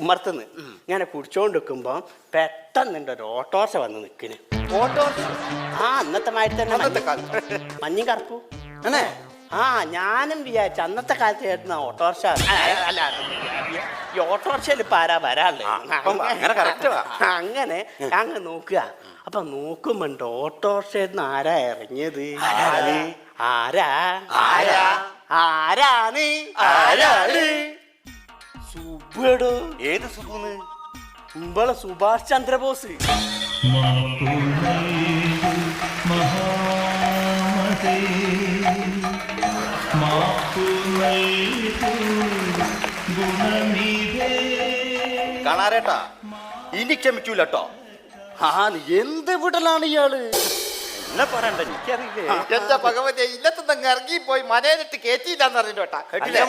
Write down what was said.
ഉമ്മർത്തുനിന്ന് ഇങ്ങനെ കുടിച്ചോണ്ട് നിൽക്കുമ്പോ പെട്ടെന്നുണ്ട് ഒരു ഓട്ടോറിക്ഷ വന്ന് നിൽക്കണ്. ആ അന്നത്തെ മാതിരി തന്നെ മഞ്ഞും കറുപ്പും അല്ലേ? ആ ഞാനും വിചാരിച്ചു അന്നത്തെ കാലത്ത് കേട്ടുന്ന ഓട്ടോറിക്ഷ. അല്ല ഈ ഓട്ടോറിക്ഷയിൽ ഇപ്പൊ ആരാ വരാല്ലേ? അങ്ങനെ അങ്ങ് നോക്കുക. അപ്പൊ നോക്കുമ്പോണ്ട് ഓട്ടോറിക്ഷന്ന് ആരാ ഇറങ്ങിയത്? ആരാണ്? സുബടോ. ഏത് സുബൂന്ന്? മുമ്പളെ സുഭാഷ് ചന്ദ്രബോസ്. കാണാരേട്ടാ, ഇനി ക്ഷമിക്കൂലട്ടോ. എന്ത് വിടലാണ് ഇയാള്? എന്നെ പറയണ്ട, എനിക്കറിയില്ലേ. എന്റെ ഭഗവതി, ഇല്ലത്തുനിന്ന് ഇറങ്ങിപ്പോയി മനേലിട്ട് കേറ്റിയില്ലാന്ന് അറിഞ്ഞോട്ടാ. കേട്ടില്ലേ?